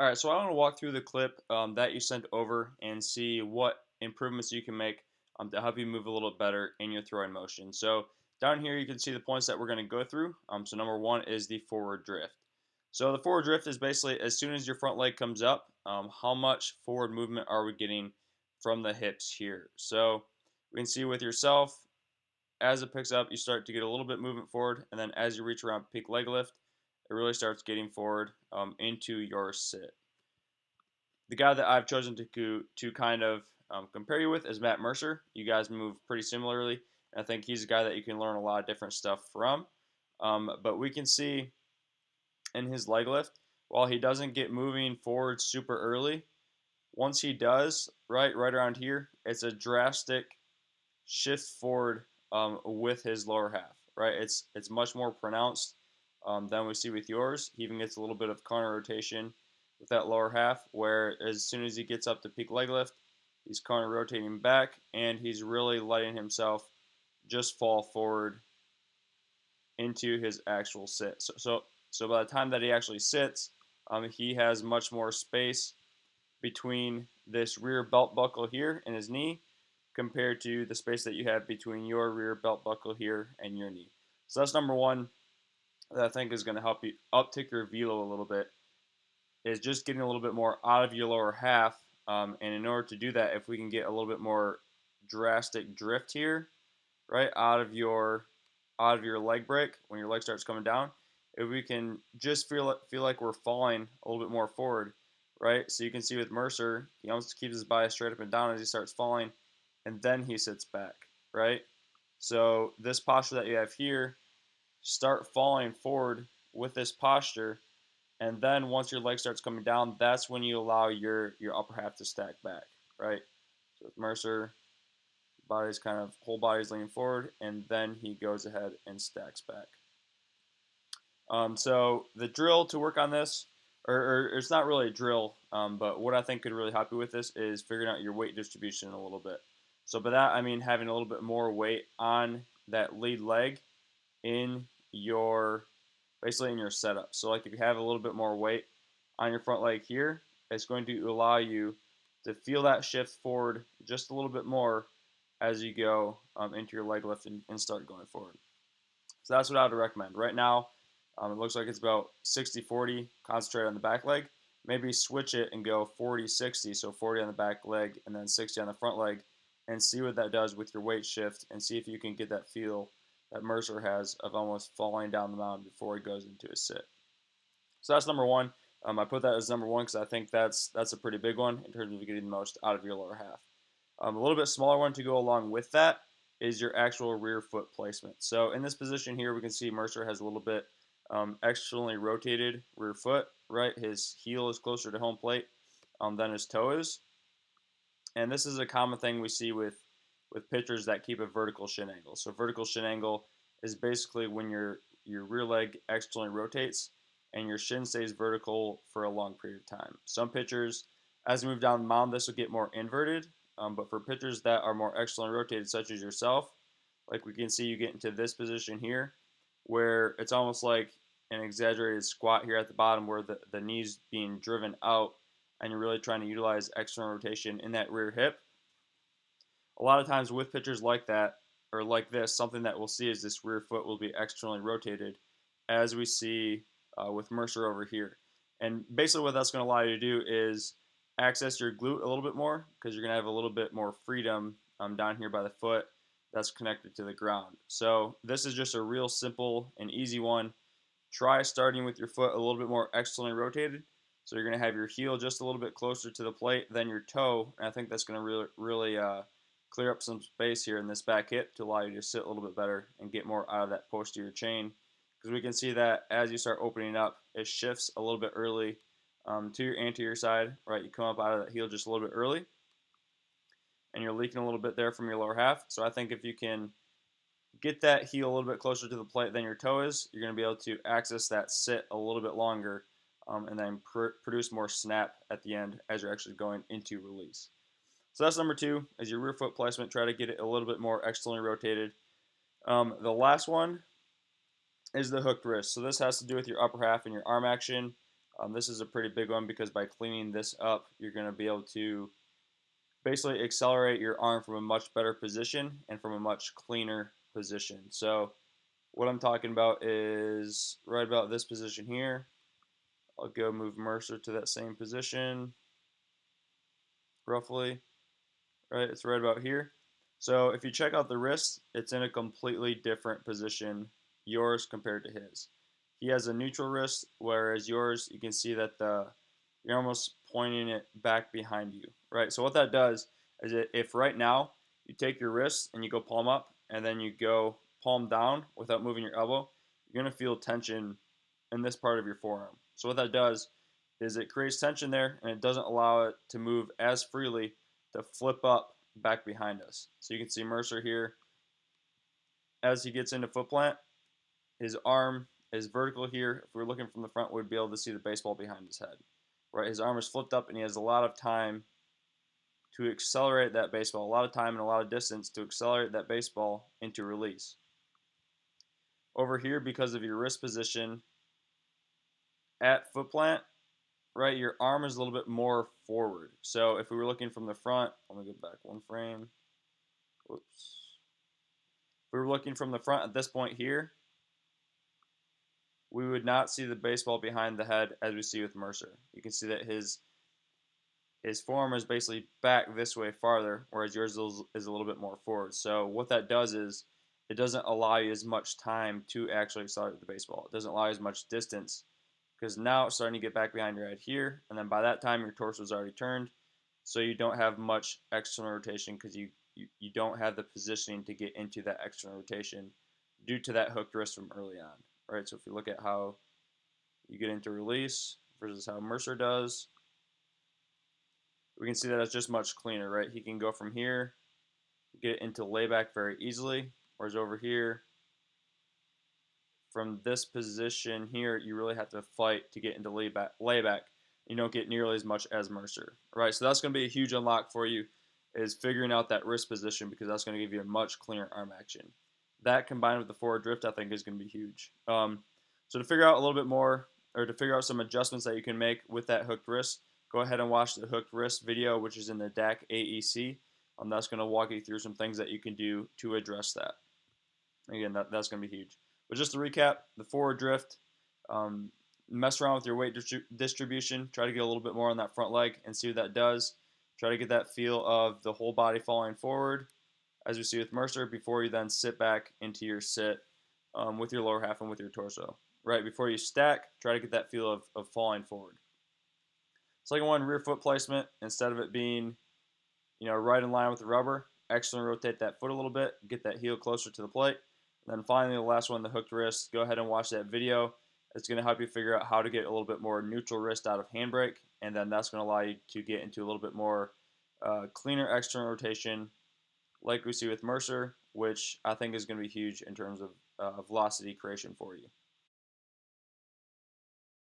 All right, so I want to walk through the clip that you sent over and see what improvements you can make to help you move a little better in your throwing motion. So down here, you can see the points that we're going to go through. So number one is the forward drift. So the forward drift is basically as soon as your front leg comes up, how much forward movement are we getting from the hips here? So we can see with yourself, as it picks up, you start to get a little bit movement forward, and then as you reach around peak leg lift, it really starts getting forward into your sit. The guy that I've chosen to kind of compare you with is Matt Mercer. You guys move pretty similarly. And I think he's a guy that you can learn a lot of different stuff from. But we can see in his leg lift, while he doesn't get moving forward super early, once he does, right around here, it's a drastic shift forward with his lower half. Right, it's much more pronounced than we see with yours. He even gets a little bit of counter rotation with that lower half, where as soon as he gets up to peak leg lift, he's counter rotating back, and he's really letting himself just fall forward into his actual sit. So by the time that he actually sits, he has much more space between this rear belt buckle here and his knee compared to the space that you have between your rear belt buckle here and your knee. So that's number one that I think is going to help you uptick your velo a little bit, is just getting a little bit more out of your lower half. And in order to do that, if we can get a little bit more drastic drift here, right, out of your leg break when your leg starts coming down, if we can just feel like we're falling a little bit more forward, right? So you can see with Mercer, he almost keeps his bias straight up and down as he starts falling, and then he sits back, right? So this posture that you have here, start falling forward with this posture, and then once your leg starts coming down, that's when you allow your upper half to stack back, right? So with Mercer, body's kind of whole body's leaning forward, and then he goes ahead and stacks back. So the drill to work on this, or it's not really a drill, but what I think could really help you with this is figuring out your weight distribution a little bit. So by that I mean having a little bit more weight on that lead leg in your basically in your setup. So like if you have a little bit more weight on your front leg here, it's going to allow you to feel that shift forward just a little bit more as you go into your leg lift and start going forward. So that's what I would recommend. Right now, it looks like it's about 60-40, concentrate on the back leg. Maybe switch it and go 40-60, so 40 on the back leg and then 60 on the front leg, and see what that does with your weight shift, and see if you can get that feel that Mercer has of almost falling down the mountain before he goes into his sit. So that's number one. I put that as number one because I think that's a pretty big one in terms of getting the most out of your lower half. A little bit smaller one to go along with that is your actual rear foot placement. So in this position here, we can see Mercer has a little bit externally rotated rear foot, right? His heel is closer to home plate than his toe is. And this is a common thing we see with pitchers that keep a vertical shin angle. So vertical shin angle is basically when your rear leg externally rotates and your shin stays vertical for a long period of time. Some pitchers, as you move down the mound, this will get more inverted. But for pitchers that are more externally rotated, such as yourself, like we can see you get into this position here, where it's almost like an exaggerated squat here at the bottom where the knee's being driven out and you're really trying to utilize external rotation in that rear hip. A lot of times with pitchers like that, or like this, something that we'll see is this rear foot will be externally rotated, as we see with Mercer over here. And basically what that's going to allow you to do is access your glute a little bit more, because you're going to have a little bit more freedom down here by the foot that's connected to the ground. So this is just a real simple and easy one. Try starting with your foot a little bit more externally rotated. So you're going to have your heel just a little bit closer to the plate than your toe. And I think that's going to really clear up some space here in this back hip to allow you to sit a little bit better and get more out of that posterior chain. Because we can see that as you start opening up, it shifts a little bit early to your anterior side, right? You come up out of that heel just a little bit early, and you're leaking a little bit there from your lower half. So I think if you can get that heel a little bit closer to the plate than your toe is, you're going to be able to access that sit a little bit longer and then produce more snap at the end as you're actually going into release. So that's number two, is your rear foot placement. Try to get it a little bit more externally rotated. The last one is the hooked wrist. So this has to do with your upper half and your arm action. This is a pretty big one because by cleaning this up, you're going to be able to basically accelerate your arm from a much better position and from a much cleaner position. So what I'm talking about is right about this position here. I'll go move Mercer to that same position, roughly. Right, it's right about here. So if you check out the wrist, it's in a completely different position, yours compared to his. He has a neutral wrist, whereas yours, you can see that you're almost pointing it back behind you, right? So what that does is if right now you take your wrist and you go palm up and then you go palm down without moving your elbow, you're going to feel tension in this part of your forearm. So what that does is it creates tension there and it doesn't allow it to move as freely to flip up back behind us. So you can see Mercer here as he gets into foot plant, his arm is vertical here. If we were looking from the front, we'd be able to see the baseball behind his head. Right, his arm is flipped up and he has a lot of time to accelerate that baseball, a lot of time and a lot of distance to accelerate that baseball into release. Over here, because of your wrist position at foot plant, right, your arm is a little bit more forward. So if we were looking from the front, let me go back one frame. Whoops. If we were looking from the front at this point here, we would not see the baseball behind the head as we see with Mercer. You can see that his forearm is basically back this way farther, whereas yours is a little bit more forward. So what that does is it doesn't allow you as much time to actually accelerate the baseball. It doesn't allow you as much distance because now it's starting to get back behind your head here, and then by that time your torso is already turned, so you don't have much external rotation because you don't have the positioning to get into that external rotation due to that hooked wrist from early on. Right, so if you look at how you get into release versus how Mercer does, we can see that it's just much cleaner, right? He can go from here, get into layback very easily, whereas over here, from this position here, you really have to fight to get into layback. You don't get nearly as much as Mercer, right? So that's going to be a huge unlock for you, is figuring out that wrist position because that's going to give you a much cleaner arm action. That combined with the forward drift, I think, is going to be huge. So to figure out a little bit more, or to figure out some adjustments that you can make with that hooked wrist, go ahead and watch the hooked wrist video, which is in the DAC AEC. That's going to walk you through some things that you can do to address that. Again, that's going to be huge. But just to recap, the forward drift, mess around with your weight distribution. Try to get a little bit more on that front leg and see what that does. Try to get that feel of the whole body falling forward, as we see with Mercer, before you then sit back into your sit with your lower half and with your torso. Right before you stack, try to get that feel of falling forward. Second one, rear foot placement. Instead of it being, right in line with the rubber, externally rotate that foot a little bit, get that heel closer to the plate. And then finally, the last one, the hooked wrist. Go ahead and watch that video. It's going to help you figure out how to get a little bit more neutral wrist out of handbrake, and then that's going to allow you to get into a little bit more cleaner external rotation, like we see with Mercer, which I think is going to be huge in terms of velocity creation for you.